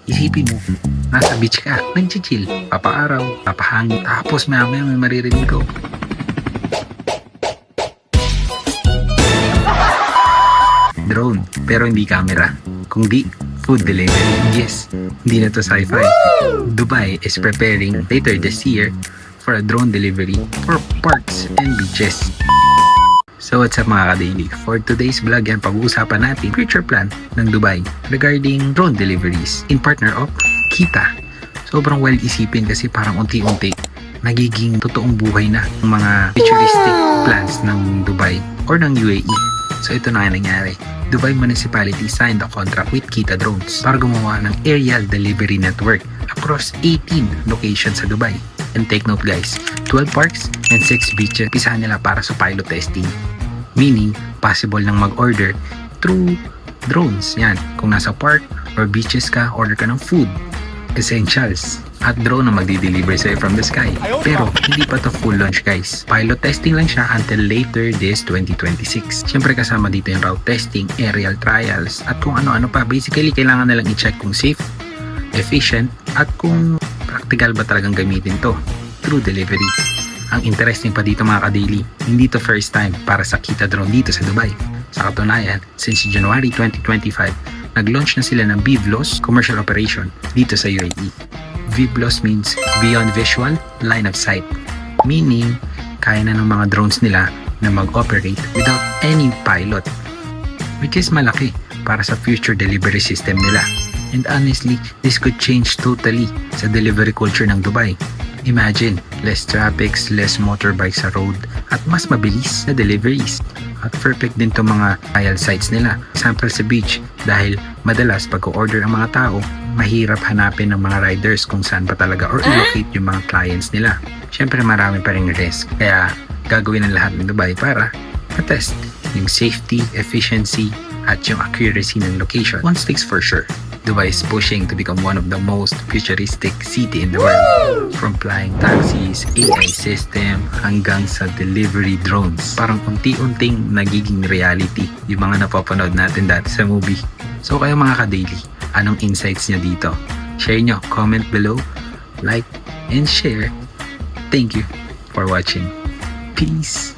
Isipin mo, nasa beach ka, nag-chill, papaaraw, papahangin, tapos maya may maririnig ko. Drone, pero hindi camera. Kung di, food delivery. Yes, hindi na to sci-fi. Dubai is preparing later this year for a drone delivery for parks and beaches. So what's up mga ka-daily? For today's vlog yan, pag-uusapan natin future plan ng Dubai regarding drone deliveries in partner of Kita. Sobrang wild isipin kasi parang unti-unti nagiging totoong buhay na ng mga futuristic plans ng Dubai or ng UAE. So ito na nga nangyari. Dubai Municipality signed a contract with Kita Drones para gumawa ng aerial delivery network across 18 locations sa Dubai. And take note guys, 12 parks and 6 beaches pisahan nila para sa pilot testing. Meaning, possible nang mag-order through drones. Yan, kung nasa park or beaches ka, order ka ng food, essentials, at drone na magdi-deliver sa'yo from the sky. Pero, hindi pa to full launch guys. Pilot testing lang siya until later this 2026. Siyempre kasama dito yung route testing, aerial trials, at kung ano-ano pa. Basically, kailangan nalang i-check kung safe, efficient, at kung practical ba talagang gamitin to through delivery. Ang interesting pa dito mga ka-daily, hindi to first time para sa Kita Drone dito sa Dubai. Sa katunayan, since January 2025, nag-launch na sila ng BVLOS commercial operation dito sa UAE. BVLOS means Beyond Visual Line of Sight. Meaning, kaya na ng mga drones nila na mag-operate without any pilot. Which is malaki para sa future delivery system nila. And honestly, this could change totally sa delivery culture ng Dubai. Imagine, less traffic, less motorbikes sa road, at mas mabilis na deliveries. At perfect din to mga trial sites nila. Example sa beach, dahil madalas pag-order ang mga tao, mahirap hanapin ng mga riders kung saan pa talaga or i-locate yung mga clients nila. Siyempre marami pa ring risk, kaya gagawin ng lahat ng Dubai para matest yung safety, efficiency, at yung accuracy ng location. One thing's for sure, Dubai is pushing to become one of the most futuristic city in the world. From flying taxis, AI system, hanggang sa delivery drones. Parang unti-unting nagiging reality yung mga napapanood natin dati sa movie. So kayo mga ka-daily, anong insights nyo dito? Share nyo, comment below, like, and share. Thank you for watching. Peace!